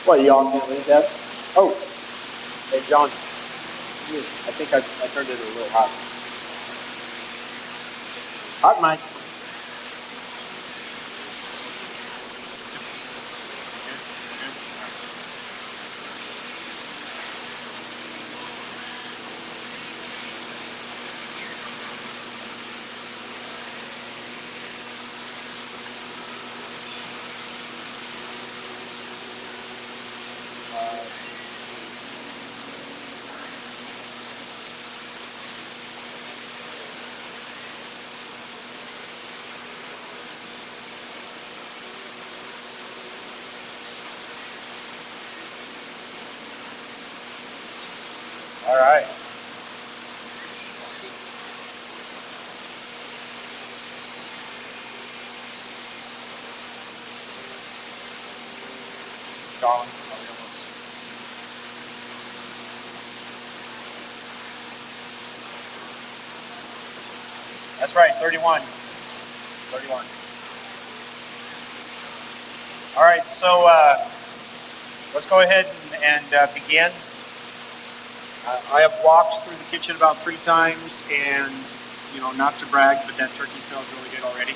What, you all can't leave that? Oh, hey, John. I think I turned it a little hot. Hot mic. All right. Colin, are we almost? That's right, 31. 31. All right, so let's go ahead and begin. I have walked through the kitchen about 3 times, and not to brag, but that turkey smells really good already.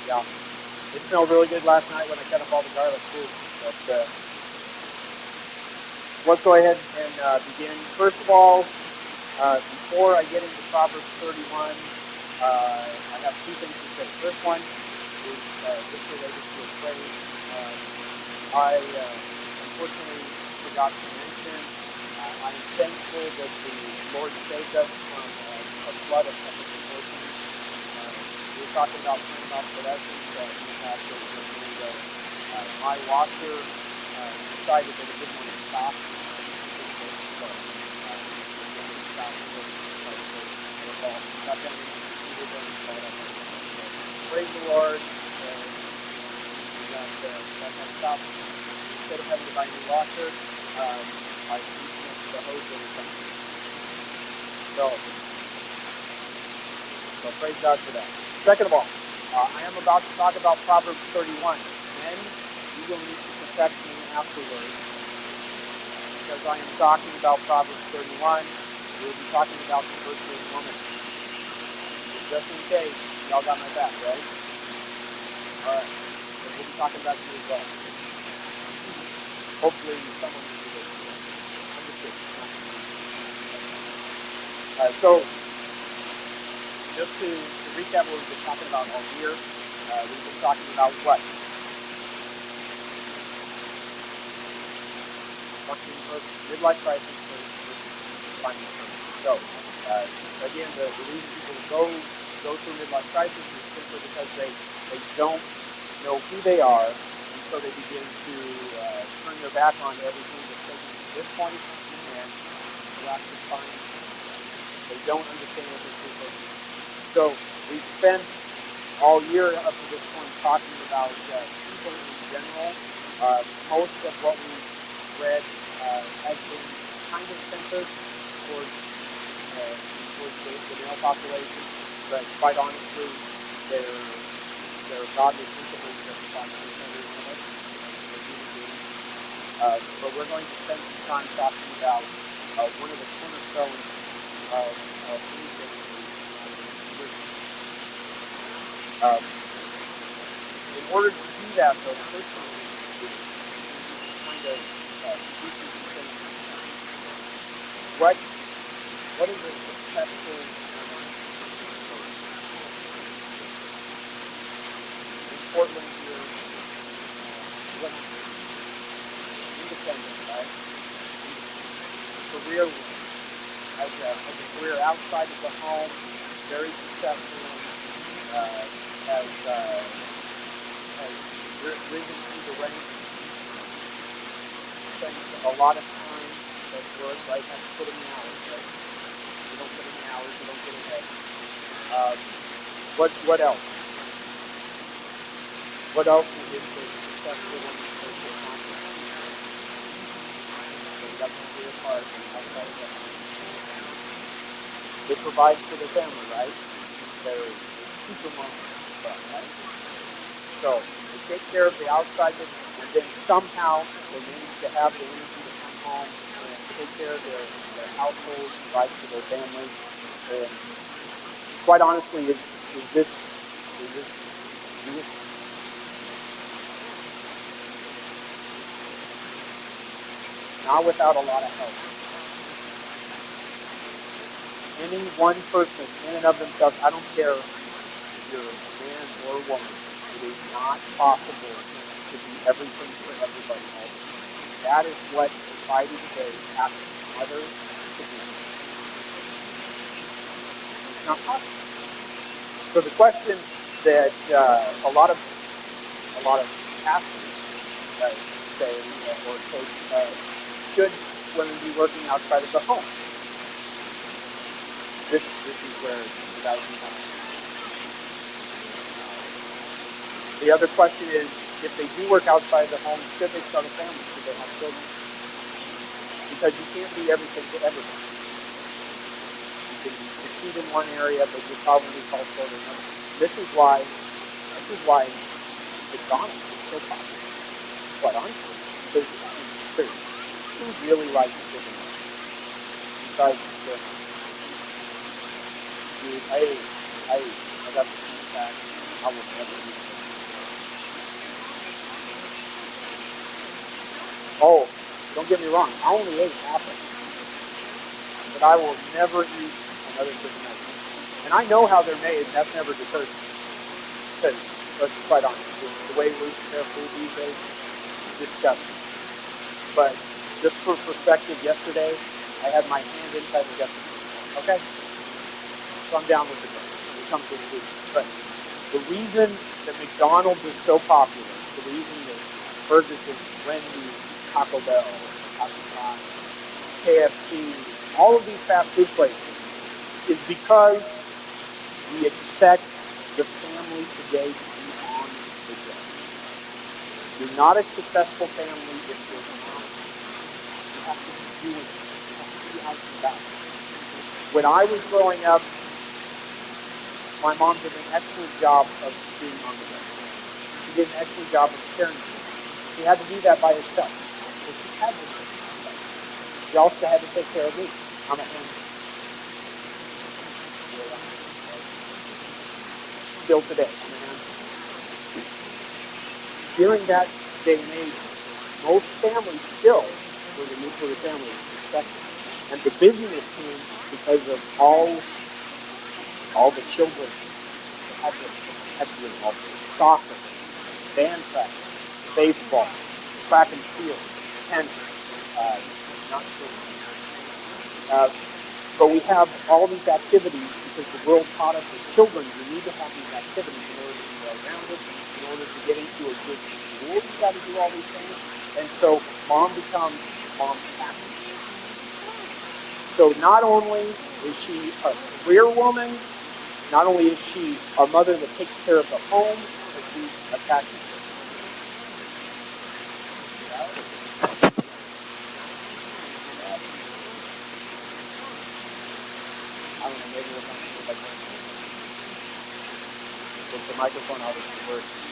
Yeah, it smelled really good last night when I cut up all the garlic too. But let's go ahead and begin. First of all, before I get into Proverbs 31, I have 2 things to say. First one is just related to a phrase. I unfortunately forgot to mention. I am thankful that the Lord saved us from a flood of epic proportions. We were talking about praying obsolescence in the past a minute ago. My washer decided that it didn't want to stop. Praise the Lord. That has stopped. Instead of having to buy a new washer, I reconnected the hose that was coming. So praise God for that. Second of all, I am about to talk about Proverbs 31. Men, you will need to protect me afterwards because I am talking about Proverbs 31. We will be talking about the virtuous woman. So just in case, y'all got my back, right? All right. So we'll be talking about you as well. Hopefully someone will do this. I'm just kidding. So just to recap what we've been talking about all year, we've been talking about what? Midlife crisis versus finding purpose. So, again, the reason people go through midlife crisis is simply because they don't know who they are, and so they begin to turn their back on everything that's taken them to this point, and perhaps find they don't understand what they're supposed to do. So, we've spent all year up to this point talking about people in general. Most of what we've read has been kind of centered towards the male population, but quite honestly, they're godly principles that we find centered in us as human beings. But we're going to spend some time talking about one of the cornerstones of anything in order to do that, though, first thing we need to do is kind of do some things. What is a successful in Portland here? What independent, right? Career woman as a career outside of the home, very successful, has risen through the ranks, spends a lot of time at work, right? Has to put in the hours, right? You don't put in the hours, you don't get ahead. What else? What else is a successful woman supposed to accomplish? So we got to do your part outside of that. They provide for their family, right? They're super moms, right? So they take care of the outside business, and then somehow they manage to have the energy to come home and take care of their household, provide for their family. And quite honestly, is this you? Not without a lot of help. Any one person in and of themselves, I don't care if you're a man or a woman, it is not possible to do everything for everybody all the time. That is what society today asks mothers to do. It's not possible. So the question that a lot of pastors say or take, should women be working outside of the home? This is where the guys need help. The other question is, if they do work outside the home, should they start a family? Should they have children? Because you can't be everything to everybody. You can succeed in one area, but you'll probably fall short in another. This is why McDonald's is so popular. Quite honestly, because who really likes chicken besides the dude? I got the feedback. I will never eat it. Oh, don't get me wrong. I only ate half of it, but I will never eat another chicken nugget. And I know how they're made, and that's never deterred me. Because, let's be quite honest, the way we prepare food these days is disgusting. But just for perspective, yesterday I had my hand inside the guest room. Okay, so I'm down with the thing. It comes with food. But the reason that McDonald's is so popular, the reason that Burger King, Wendy's, Taco Bell, Taco Bell, KFC, all of these fast food places, is because we expect the family today to be on the go. You're not a successful family if you're not. You have to be doing it. You have to be out and about. When I was growing up, my mom did an excellent job of being on the go. She did an excellent job of caring for me. She had to do that by herself. So she had to do it by herself. She also had to take care of me. I'm a handler. Still today, I'm a handler. During that day and age, most families still were the nuclear family expected. And the busyness came because of all the children that had to be involved in soccer, band practice, baseball, track and field, tennis, not swimming. But we have all these activities because the world taught us as children you need to have these activities in order to be well-rounded, in order to get into a good school, you got to do all these things. And so mom becomes mom's captain. So not only is she a career woman, not only is she a mother that takes care of the home, but she's a captain. I don't know, maybe we'll come to like with the microphone obviously works.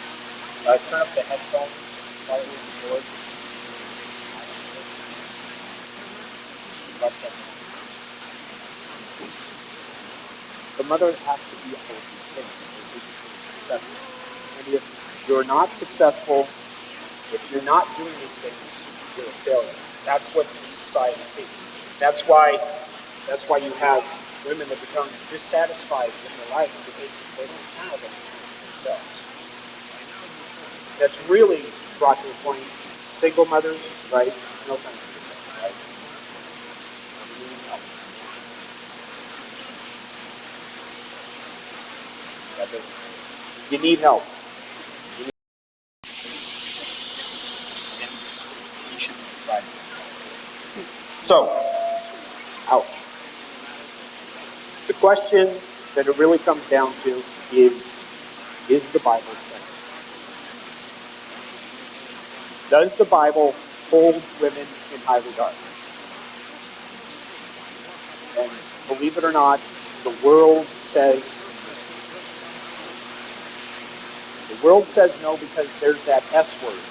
Turn up the headphones slightly on the board. Left that. The mother has to be able to think successful. And if you're not successful, if you're not doing these things, you're a failure. That's what society sees. That's why you have women that become dissatisfied in their life because they don't have any time for themselves. That's really brought to a point. Single mothers, right? No time for themselves, right? You need help. You need help. You need, and you should be provided. So, ouch. The question that it really comes down to is the Bible saying? Does the Bible hold women in high regard? And believe it or not, the world says The world says no because there's that S word.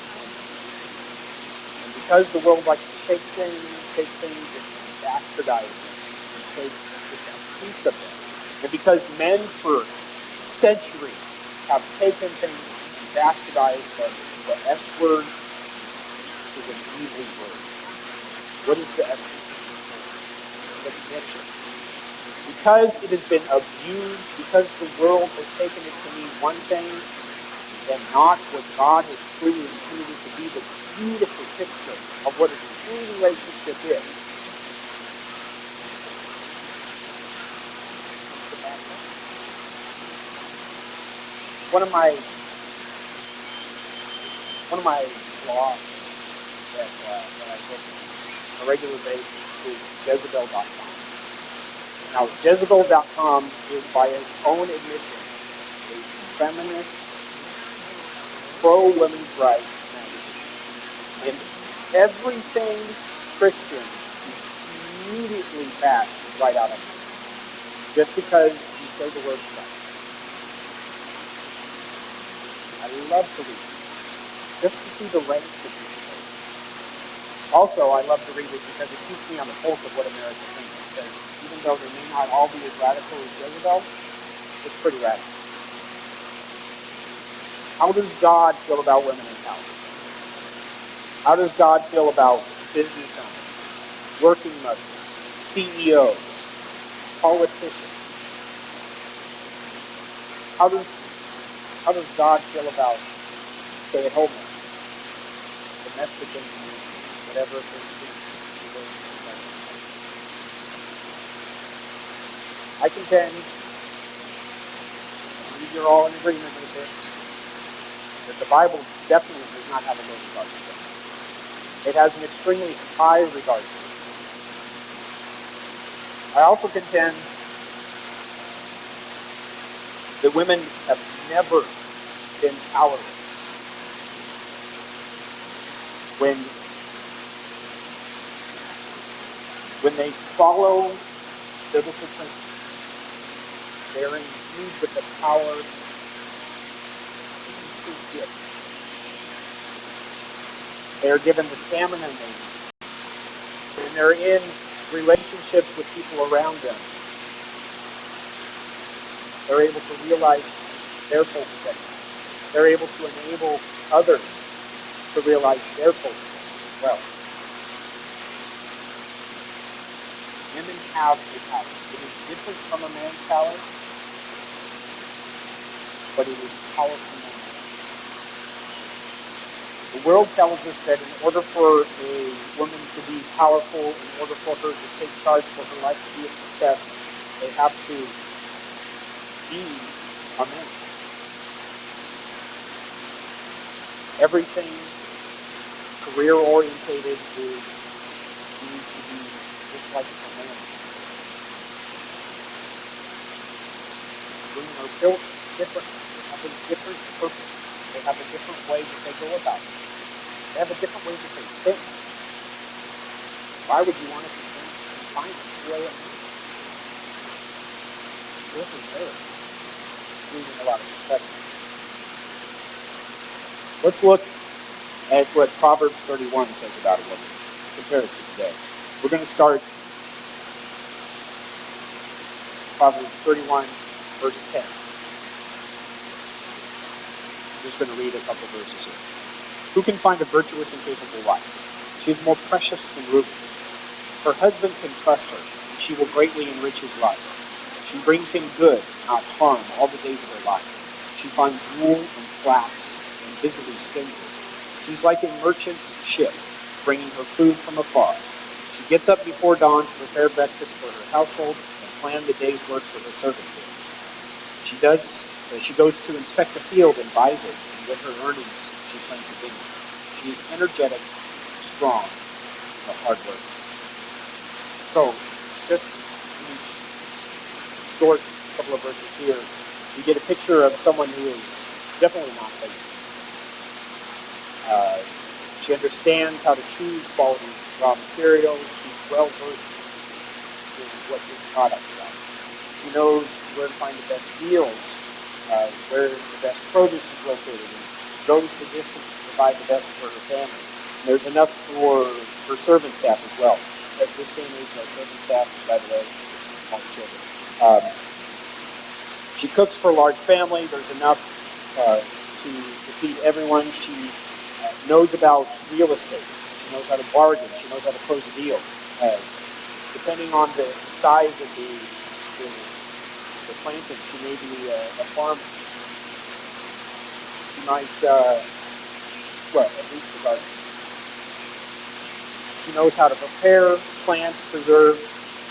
And because the world likes to take things and bastardize them and take just a piece of them. And because men for centuries have taken things and bastardized them, the S word is an evil word. What is the S word? Submission. Because it has been abused, because the world has taken it to mean one thing and not what God has truly intended it to be, the beautiful picture of what a true relationship is. One of my blogs that I look at on a regular basis is Jezebel.com. Now, Jezebel.com is, by its own admission, a feminist, pro-women's rights magazine. And everything Christian immediately bashed right out of it, just because you say the word Christ. I love to read it, just to see the ranks of people. Also, I love to read it because it keeps me on the pulse of what America thinks, because even though they may not all be as radical as Jezebel, it's pretty radical. How does God feel about women in power? How does God feel about business owners, working mothers, CEOs, politicians? How does God feel about stay-at-home mothers, domestic engineers, whatever it is? I contend, and you're all in agreement with this, that the Bible definitely does not have a low regard for women. It has an extremely high regard for women. I also contend that women have never been powerless. When they follow biblical principles, they're imbued with the power to give. They are given the stamina they need. When they're in relationships with people around them, they're able to realize their full potential. They're able to enable others to realize their full potential as well. Women have a power. It is different from a man's power, but it is powerful nonetheless. The world tells us that in order for a woman to be powerful, in order for her to take charge, for her life to be a success, they have to be a man. Everything career-orientated needs to be just like a man. Women are built differently. They have a different purpose. They have a different way that they go about it. They have a different way that they think. Why would you want to find the way it is? This is there. Losing a lot of perspective. Let's look at what Proverbs 31 says about a woman. Compare it to today. We're going to start Proverbs 31, verse 10. I'm just going to read a couple verses here. Who can find a virtuous and capable wife? She is more precious than rubies. Her husband can trust her, and she will greatly enrich his life. She brings him good, not harm, all the days of her life. She finds wool and flax, and busily spins it. She's like a merchant's ship, bringing her food from afar. She gets up before dawn to prepare breakfast for her household and plan the day's work for her servant girl. She goes to inspect the field and buys it, and with her earnings, she plants a vineyard. She is energetic, strong, but hard work. So, just in these short couple of verses here, you get a picture of someone who is definitely not lazy. She understands how to choose quality raw materials. She's well versed in what good products are. She knows where to find the best deals where the best produce is located, and goes the distance to provide the best for her family. And there's enough for her servant staff as well. At this day and age, our servant staff, by the way, it's small children. She cooks for a large family. There's enough to feed everyone. She knows about real estate. She knows how to bargain. She knows how to close a deal. Depending on the size of the planting, she may be a farmer. She might, at least the garden. She knows how to prepare, plant, preserve,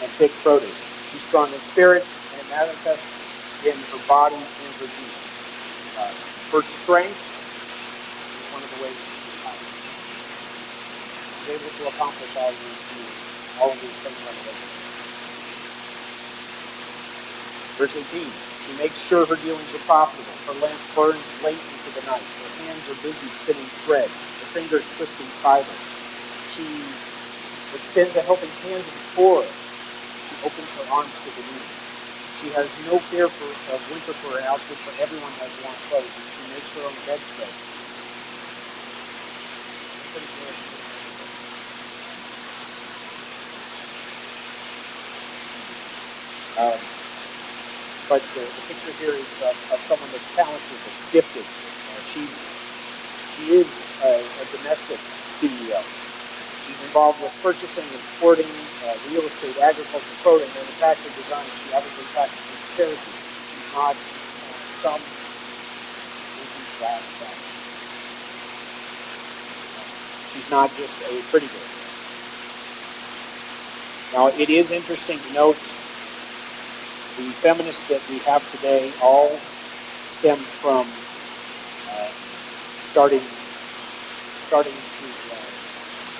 and pick produce. She's strong in spirit, and it manifests in her body and her deeds. Her strength is one of the ways she's able to accomplish all of these things on the way. Verse 18, she makes sure her dealings are profitable. Her lamp burns late into the night. Her hands are busy spinning thread. Her fingers twisting fiber. She extends a helping hand to the poor. She opens her arms to the needy. She has no fear of winter for her outfit, for everyone has warm clothes, and she makes her own bedspread. But the picture here is of someone that's talented, that's gifted. She is a domestic CEO. She's involved with purchasing, exporting, real estate, agriculture, clothing, manufacturing, design. She obviously practices charity. She's not some She's not just a pretty girl. Now, it is interesting to note the feminists that we have today all stem from starting to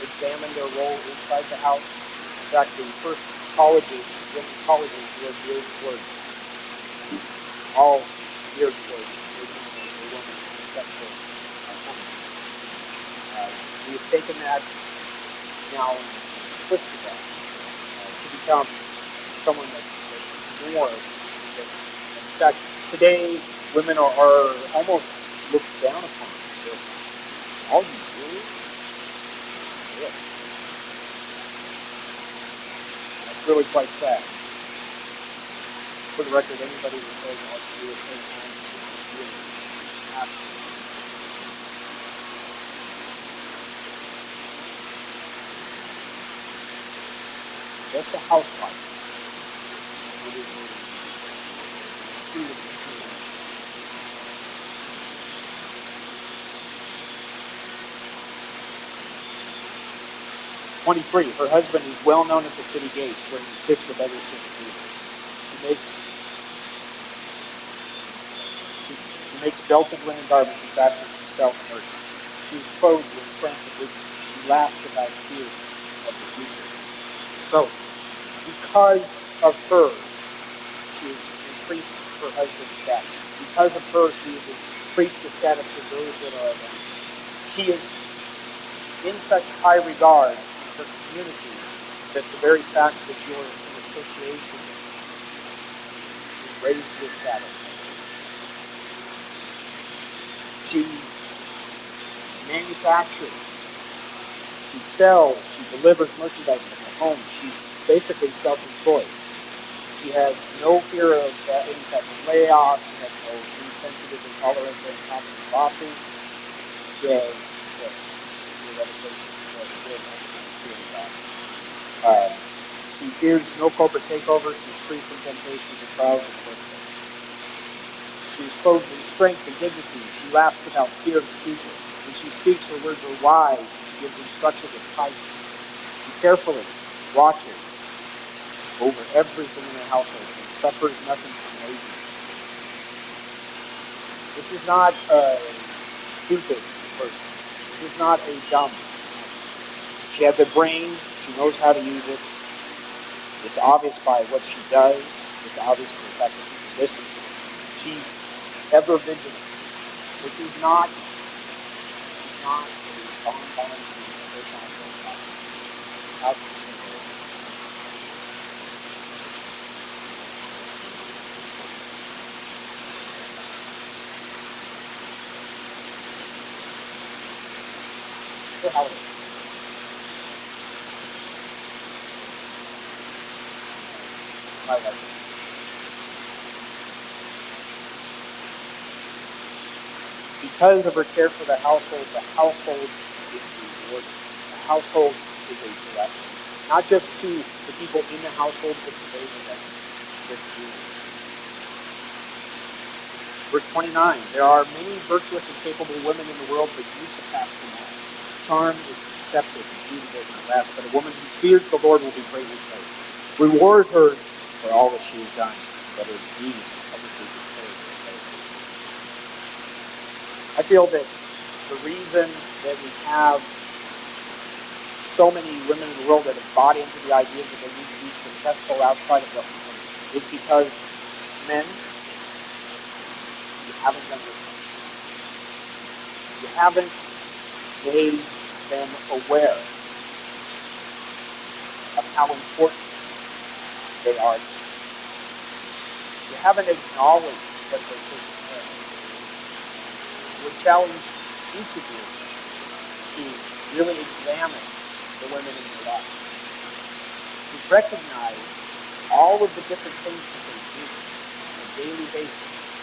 examine their role inside the house. In fact, the first women's colleges were geared towards all geared towards a woman except for women. We have taken that now and twisted that to become someone that's more. In fact, today women are almost looked down upon. All you do is this. That's really quite sad. For the record, anybody that says all you do is things is really absolutely. Just a housewife. 23. Her husband is well known at the city gates, where he sits with other city leaders. She makes belted linen garments and sashes himself merchants. She is clothed with strength and dignity. She laughs without fear of the future. So, because of her, she is increased her husband's status. Because of her, she is increased the status of those that are around her. She is in such high regard in her community that the very fact that you're in association with her raised your status. She manufactures, she sells, she delivers merchandise from her home. She's basically self-employed. She has no fear of any type of layoff. She has no insensitive intolerance or incompetent bosses. She has she fears no corporate takeover. She's free from temptations and trials and workplace. She is clothed in strength and dignity. She laughs without fear of the future. When she speaks, her words are wise. She gives instruction with kindness. She carefully watches over everything in her household and suffers nothing from laziness. This is not a stupid person. This is not a dumb person. She has a brain. She knows how to use it. It's obvious by what she does. It's obvious by the fact that people listen to her. She's ever vigilant. This is not a bonbon For holidays. My wife. Because of her care for the household is rewarded. The household is a blessing. Not just to the people in the household, but to those of us with you. Verse 29, there are many virtuous and capable women in the world, but you surpass them all. Charm is deceptive and beauty doesn't last, but a woman who fears the Lord will be greatly praised. Reward her for all that she has done, that her deeds publicly declare her praise. I feel that the reason that we have so many women in the world that have bought into the idea that they need to be successful outside of the home is because men, you haven't done your part. You haven't made them aware of how important they are. You haven't acknowledged what they're taking care of. I would challenge each of you to really examine the women in your life. To recognize all of the different things that they do on a daily basis.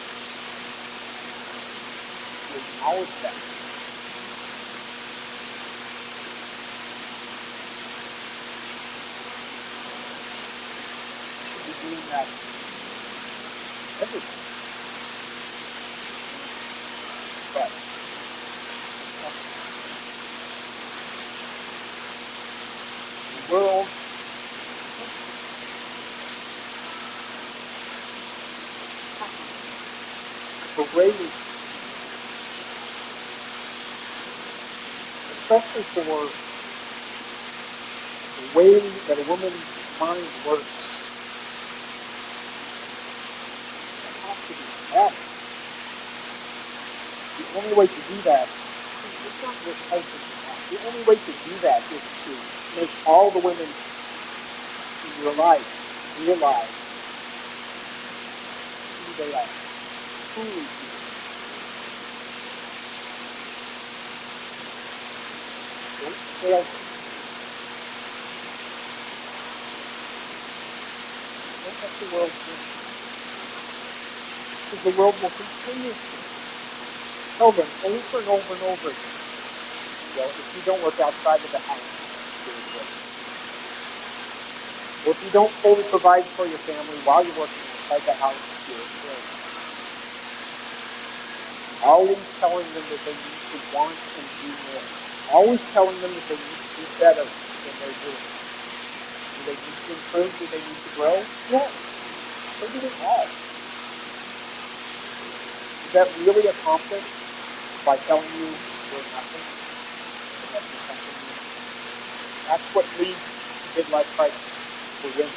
To acknowledge them. To be doing that every day. But the world berated, especially for the way that a woman's mind works. It has to be better. The only way to do that is not your husband. The only way to do that is to make all the women in your life realize who they are, truly who they are. Don't fail them. Don't let the world win. Because the world will continue to tell them over and over and over again, well, if you don't work outside of the house, you're a failure. Or if you don't fully provide for your family while you're working outside the house, you're a failure. Always telling them that they need to want and do more. Always telling them that they need to do better than they're doing. Do they need to improve? Do they need to grow? Yes. So do we all. Is that really accomplished by telling you you're nothing? That you're something new? That's what leads to midlife crisis for women.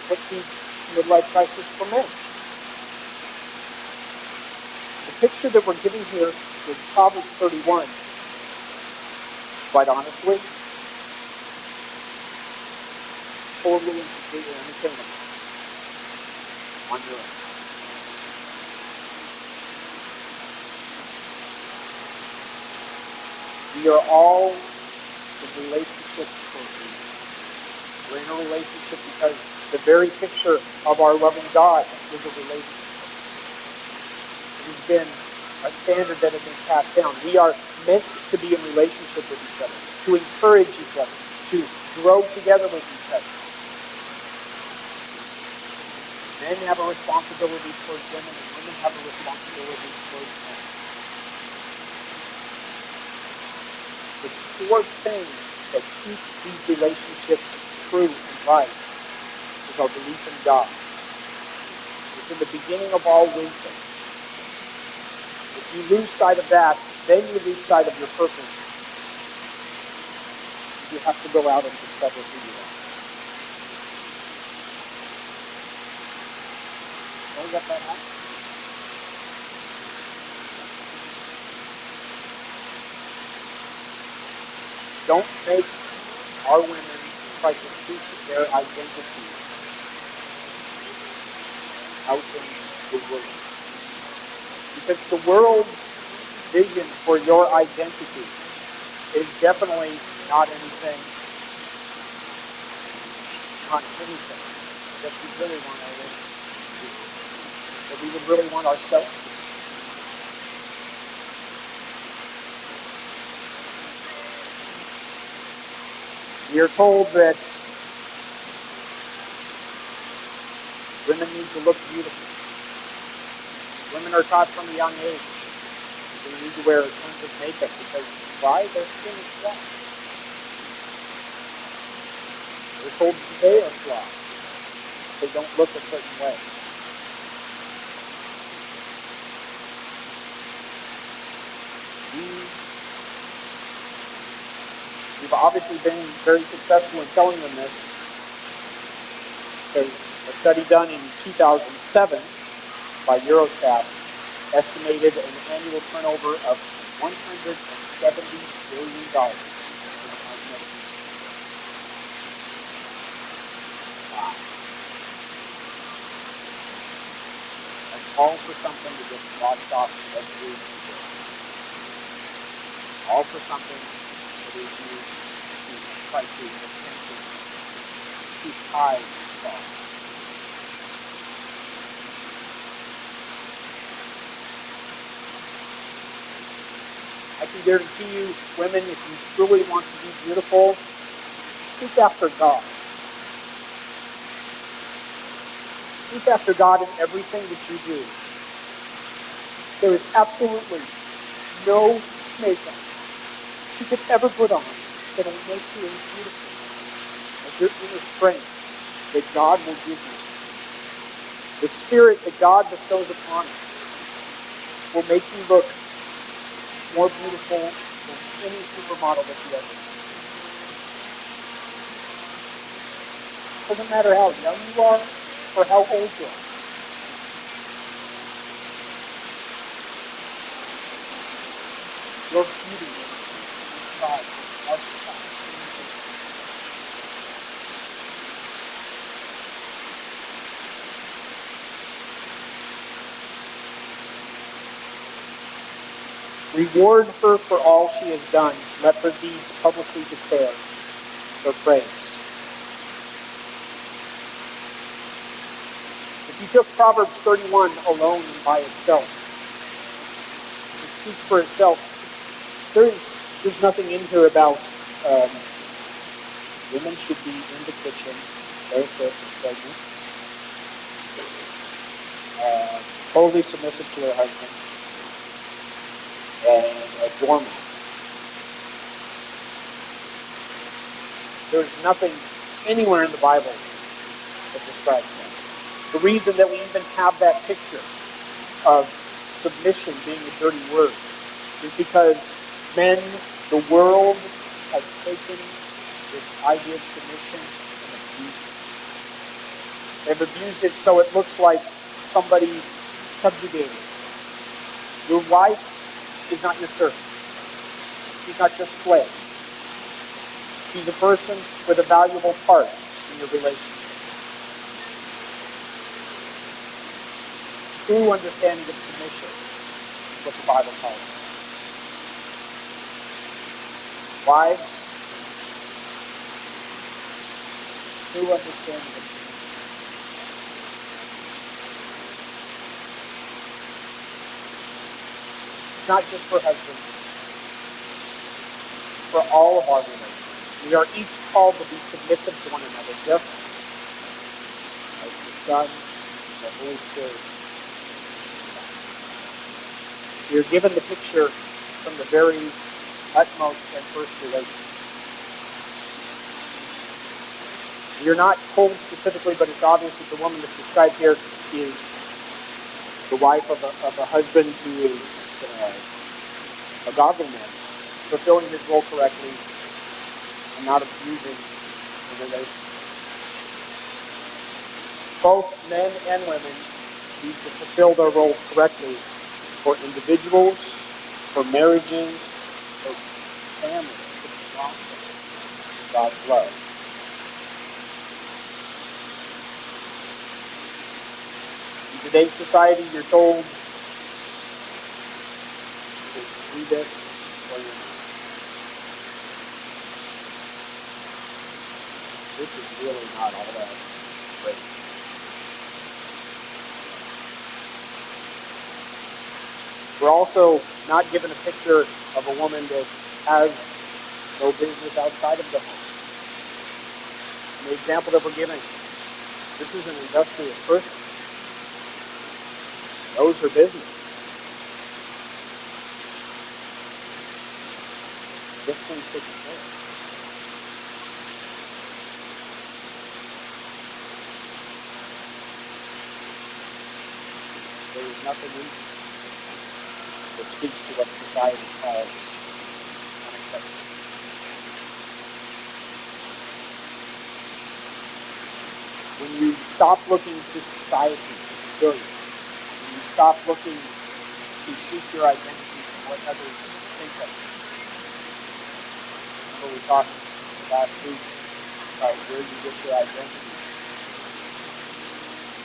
What leads to midlife crisis for men? The picture that we're giving here is Proverbs 31. Quite honestly, totally and completely unattainable on your own. We are all in relationships for a reason. We're in a relationship because the very picture of our loving God is a relationship. It has been a standard that has been passed down. We are meant to be in relationship with each other, to encourage each other, to grow together with each other. Men have a responsibility towards women, and women have a responsibility towards men. The core thing that keeps these relationships true and right is our belief in God. It's in the beginning of all wisdom. If you lose sight of that, then you lose sight of your purpose. You have to go out and discover who you are. Don't let that happen. Don't make our women try to seek their identity out in the world. Because the world's vision for your identity It is definitely not anything that we really want our relationships to be, that we would really want ourselves to be. We are told that women need to look beautiful. Women are taught from a young age that they need to wear tons of makeup because why? Their skin is flawed. They're told that they are flawed. They don't look a certain way. We've obviously been very successful in telling them this. There's a study done in 2007 by Eurostat estimated an annual turnover of $170 billion in the cosmetic industry. Wow. That's all for something to get washed off every day. All for something that is used to try to essentially keep high costs. I can guarantee you, women, if you truly want to be beautiful, seek after God. Seek after God in everything that you do. There is absolutely no makeup that you could ever put on that will make you as beautiful as your inner strength that God will give you. The spirit that God bestows upon us will make you look more beautiful than any supermodel that you ever see. Doesn't matter how young you are or how old you are. Your beauty is God. Reward her for all she has done. Let her deeds publicly declare her praise. If you took Proverbs 31 alone and by itself, it speaks for itself. There's nothing in here about women should be in the kitchen, barefoot and pregnant, totally submissive to her husband, and a doormat. There's nothing anywhere in the Bible that describes that. The reason that we even have that picture of submission being a dirty word is because men, the world has taken this idea of submission and abused it. They've abused it so it looks like somebody subjugated. Your wife is not your servant. She's not your slave. She's a person with a valuable part in your relationship. True understanding of submission is what the Bible calls it. Wives, true understanding of submission. It's not just for husbands, for all of our relations. We are each called to be submissive to one another, just as the Son and the Holy Spirit. We are given the picture from the very utmost and first relation. We are not told specifically, but it's obvious that the woman that's described here is the wife of a husband who is a godly man, fulfilling his role correctly and not abusing the relationship. Both men and women need to fulfill their roles correctly for individuals, for marriages, for families, for the gospel, for God's love. In today's society, you're told to do this or you're not. this is really not all that great. We're also not given a picture of a woman that has no business outside of the home. And the example that we're giving, this is an industrious person. Knows her business. Gets things taken care of. There is nothing in it that speaks to what society calls unacceptable. When you stop looking to society to fulfill you, when you stop looking to seek your identity from what others think of you. Remember we talked last week about where you get your identity.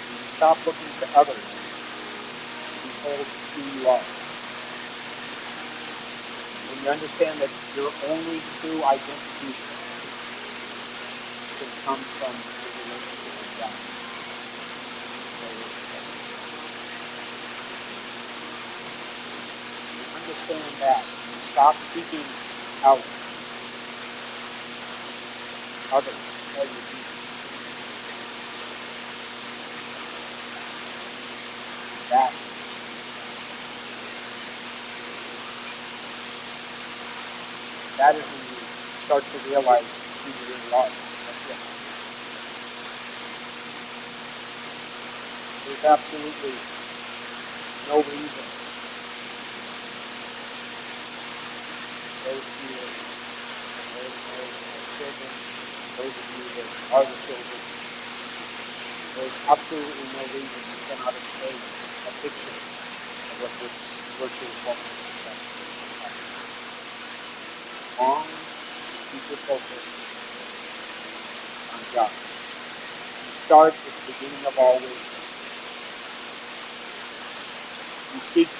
When you stop looking to others to be told who you are. When you understand that your only true identity can come from your relationship with God. You understand that. You stop seeking out others to tell you who. That is when you start to realize who you really are. That's it. There's absolutely no reason. Those of you that are married and have children, those of you that are the children, there's absolutely no reason you cannot obtain a picture of what this virtuous woman is like. As long as you keep your focus on God. You start at the beginning of all wisdom. You seek